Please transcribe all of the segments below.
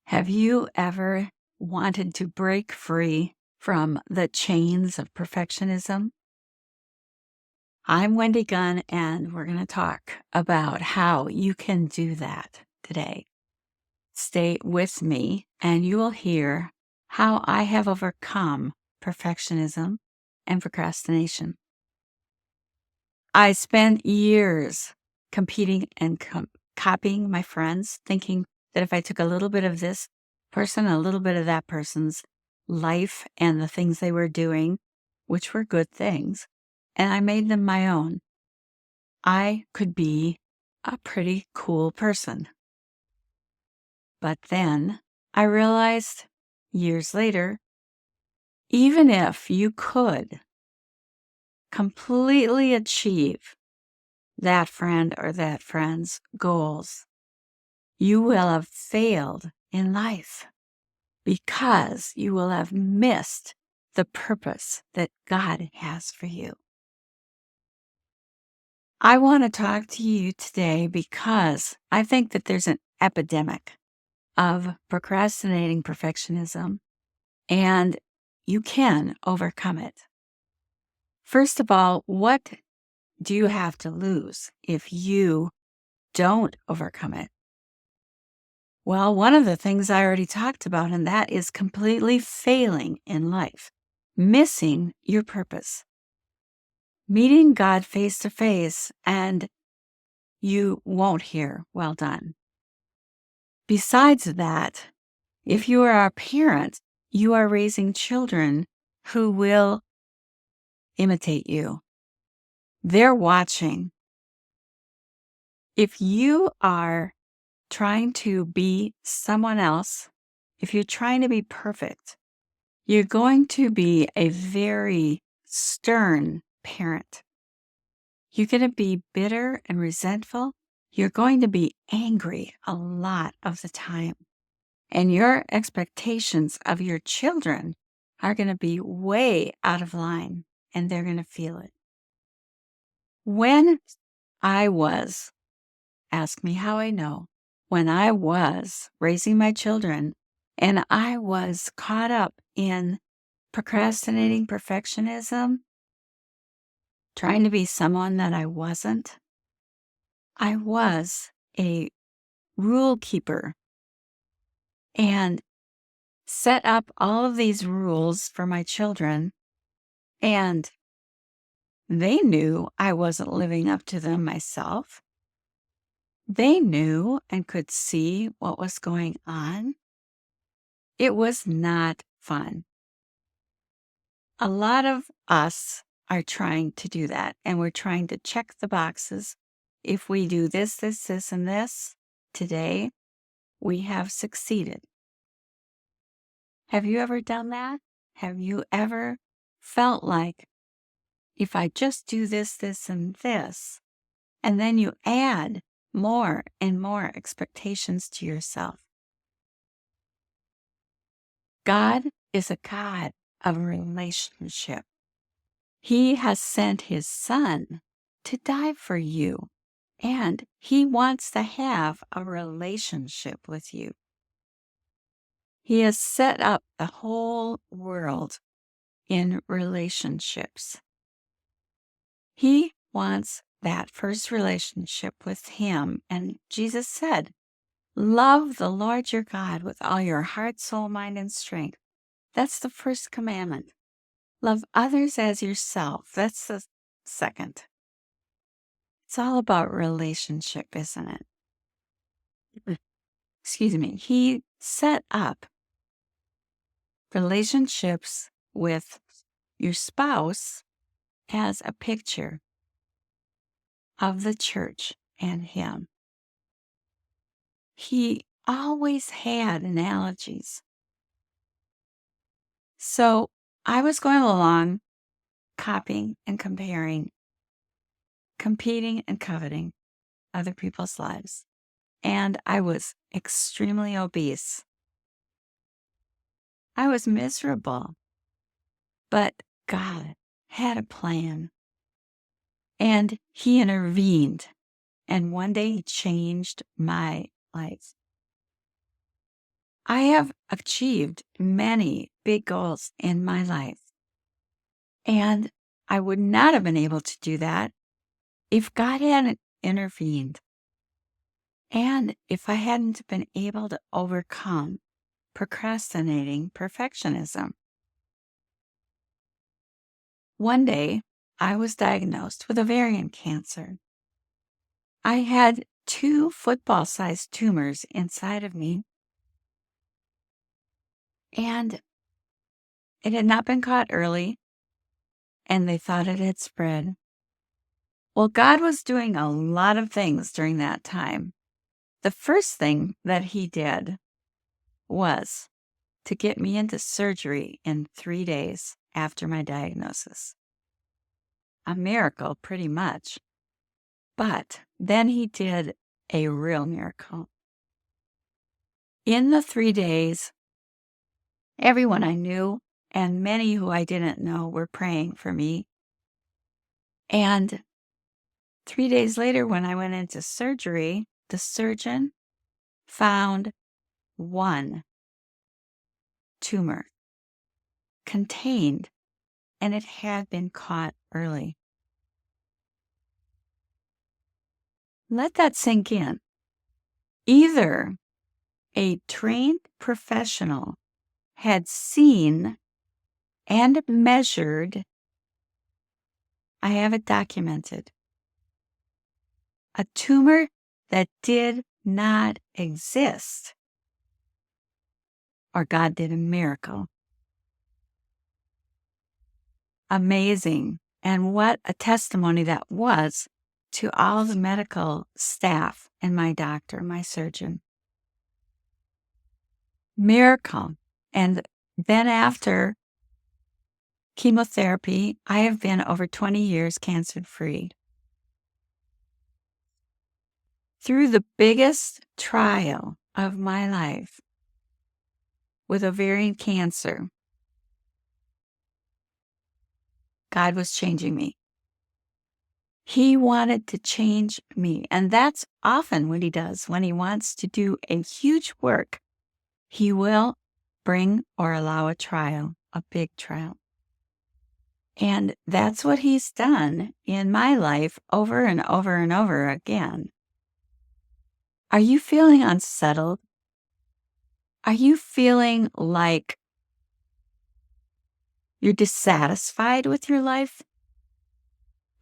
Have you ever wanted to break free from the chains of perfectionism? I'm Wendy Gunn, and we're going to talk about how you can do that today. Stay with me, and you will hear how I have overcome perfectionism and procrastination. I spent years competing and copying my friends, thinking that if I took a little bit of this person, a little bit of that person's life and the things they were doing, which were good things, and I made them my own, I could be a pretty cool person. But then I realized years later, even if you could completely achieve that friend or that friend's goals, you will have failed in life because you will have missed the purpose that God has for you. I want to talk to you today because I think that there's an epidemic of procrastinating perfectionism, and you can overcome it. First of all, what do you have to lose if you don't overcome it? Well, one of the things I already talked about, and that is completely failing in life, missing your purpose, meeting God face to face, and you won't hear, "Well done." Besides that, if you are a parent, you are raising children who will imitate you. They're watching. If you are trying to be someone else, if you're trying to be perfect, you're going to be a very stern parent. You're going to be bitter and resentful. You're going to be angry a lot of the time. And your expectations of your children are going to be way out of line, and they're going to feel it. When I was, ask me how I know, when I was raising my children and I was caught up in procrastinating perfectionism, trying to be someone that I wasn't, I was a rule keeper and set up all of these rules for my children, and they knew I wasn't living up to them myself. They knew and could see what was going on. It was not fun. A lot of us are trying to do that, and we're trying to check the boxes. If we do this, this, this, and this today, we have succeeded. Have you ever done that? Have you ever felt like, if I just do this, this, and this, and then you add more and more expectations to yourself? God is a God of relationship. He has sent his son to die for you, and he wants to have a relationship with you. He has set up the whole world in relationships. He wants that first relationship with him. And Jesus said, love the Lord your God with all your heart, soul, mind, and strength. That's the first commandment. Love others as yourself. That's the second. It's all about relationship, isn't it? Excuse me. He set up relationships with your spouse as a picture of the church and him. He always had analogies. So I was going along, copying and comparing, competing and coveting other people's lives. And I was extremely obese. I was miserable. But God had a plan. And he intervened. And one day he changed my life. I have achieved many big goals in my life, and I would not have been able to do that if God hadn't intervened and if I hadn't been able to overcome procrastinating perfectionism. One day, I was diagnosed with ovarian cancer. I had 2 football-sized tumors inside of me, and it had not been caught early, and they thought it had spread. Well, God was doing a lot of things during that time. The first thing that He did was to get me into surgery in 3 days after my diagnosis. A miracle, pretty much. But then He did a real miracle. In the 3 days, everyone I knew and many who I didn't know were praying for me. And 3 days later, when I went into surgery, the surgeon found 1 tumor contained, and it had been caught early. Let that sink in. Either a trained professional had seen and measured, I have it documented, a tumor that did not exist, or God did a miracle. Amazing. And what a testimony that was to all the medical staff and my doctor, my surgeon. Miracle. And then after chemotherapy, I have been over 20 years cancer-free. Through the biggest trial of my life with ovarian cancer, God was changing me. He wanted to change me. And that's often what He does when He wants to do a huge work. He will bring or allow a trial, a big trial. And that's what He's done in my life over and over and over again. Are you feeling unsettled? Are you feeling like you're dissatisfied with your life?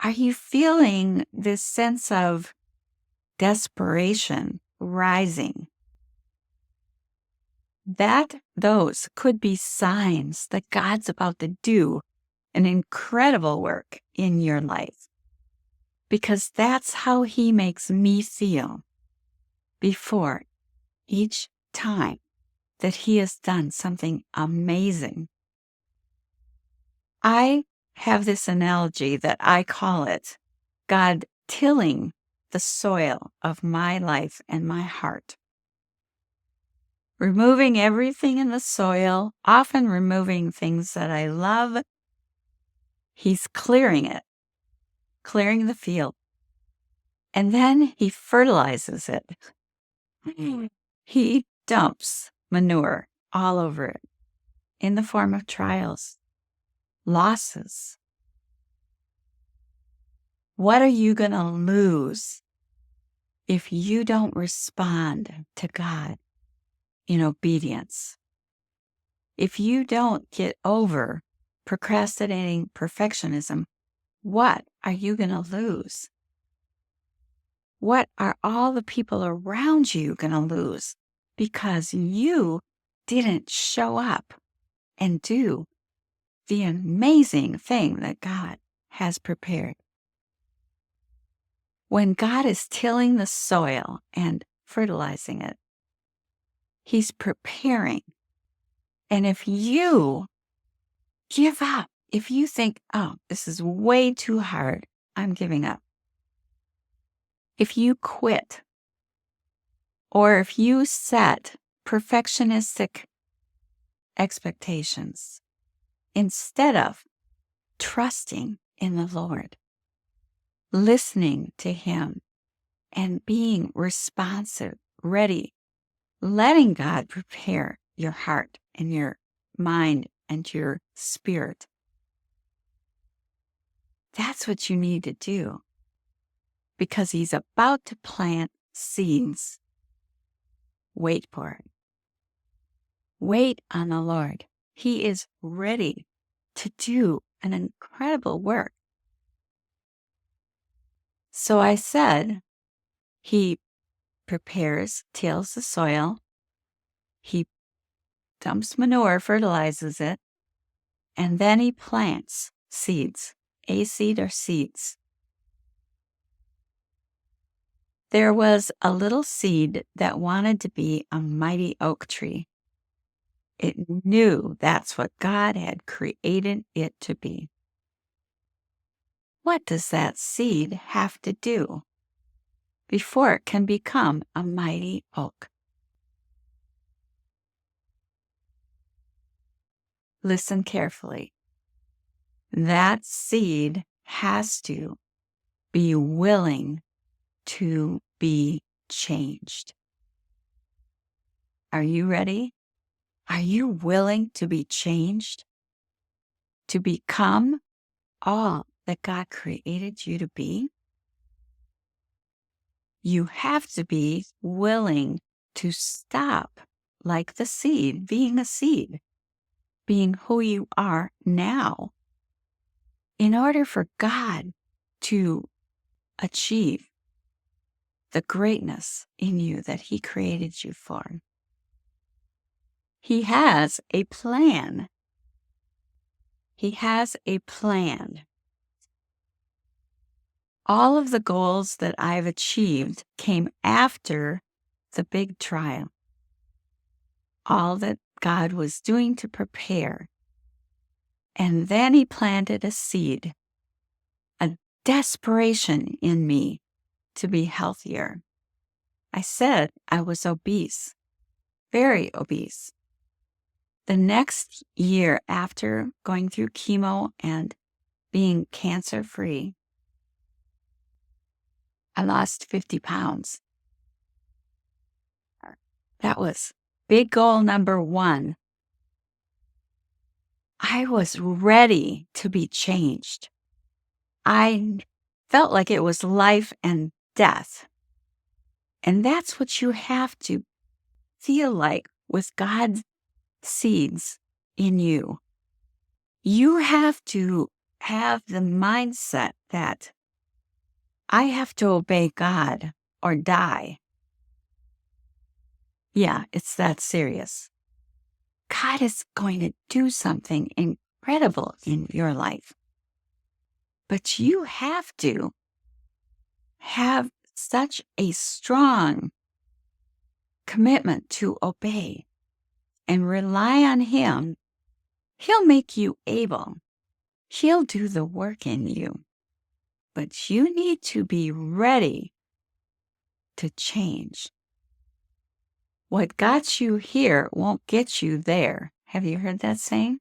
Are you feeling this sense of desperation rising? Those could be signs that God's about to do an incredible work in your life, because that's how He makes me feel before each time that He has done something amazing. I have this analogy that I call it God tilling the soil of my life and my heart, removing everything in the soil, often removing things that I love. He's clearing it, clearing the field, and then He fertilizes it. He dumps manure all over it in the form of trials, losses. What are you going to lose if you don't respond to God in obedience? If you don't get over procrastinating perfectionism, what are you going to lose? What are all the people around you going to lose because you didn't show up and do the amazing thing that God has prepared? When God is tilling the soil and fertilizing it, He's preparing. And if you give up, if you think, oh, this is way too hard, I'm giving up. If you quit, or if you set perfectionistic expectations instead of trusting in the Lord, listening to Him, and being responsive, ready letting God prepare your heart and your mind and your spirit. That's what you need to do, because He's about to plant seeds. Wait for it. Wait on the Lord. He is ready to do an incredible work. So I said, He prepares, tills the soil, He dumps manure, fertilizes it, and then He plants seeds, a seed or seeds. There was a little seed that wanted to be a mighty oak tree. It knew that's what God had created it to be. What does that seed have to do before it can become a mighty oak? Listen carefully. That seed has to be willing to be changed. Are you ready? Are you willing to be changed? To become all that God created you to be? You have to be willing to stop, like the seed, being a seed, being who you are now, in order for God to achieve the greatness in you that He created you for. He has a plan. He has a plan. All of the goals that I've achieved came after the big trial. All that God was doing to prepare. And then He planted a seed, a desperation in me to be healthier. I said I was obese, very obese. The next year after going through chemo and being cancer-free, I lost 50 pounds. That was big goal number one. I was ready to be changed. I felt like it was life and death. And that's what you have to feel like with God's seeds in you. You have to have the mindset that I have to obey God or die. Yeah, it's that serious. God is going to do something incredible in your life. But you have to have such a strong commitment to obey and rely on Him. He'll make you able. He'll do the work in you. But you need to be ready to change. What got you here won't get you there. Have you heard that saying?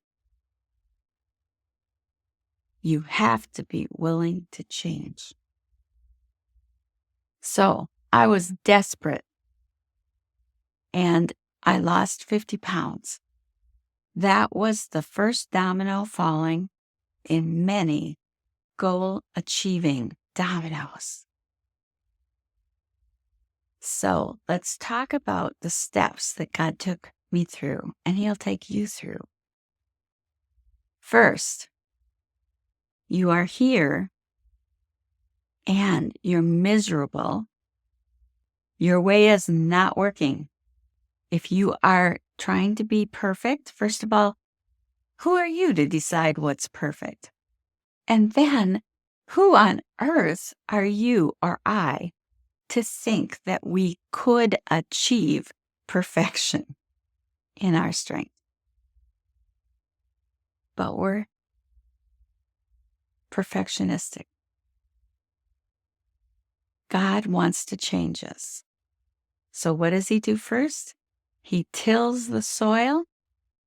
You have to be willing to change. So I was desperate and I lost 50 pounds. That was the first domino falling in many goal-achieving dominoes. So let's talk about the steps that God took me through, and He'll take you through. First, you are here and you're miserable. Your way is not working. If you are trying to be perfect, first of all, who are you to decide what's perfect? And then, who on earth are you or I to think that we could achieve perfection in our strength? But we're perfectionistic. God wants to change us. So what does He do first? He tills the soil,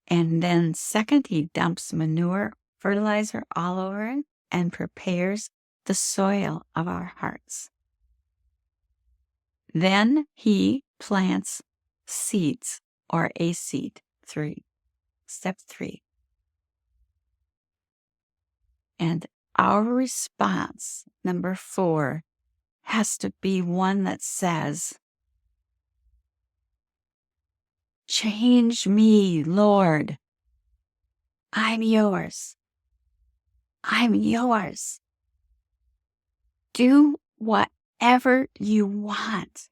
and then second, He dumps manure, fertilizer all over it, and prepares the soil of our hearts. Then He plants seeds or a seed. 3. Step 3. And our response, number 4, has to be one that says, change me, Lord. I'm yours. I'm yours. Do whatever you want.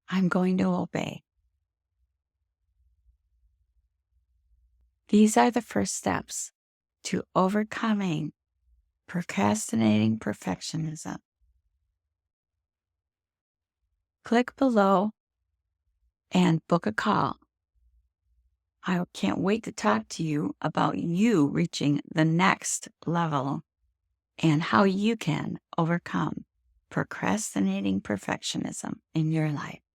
I'm going to obey. These are the first steps to overcoming procrastinating perfectionism. Click below and book a call. I can't wait to talk to you about you reaching the next level and how you can overcome procrastinating perfectionism in your life.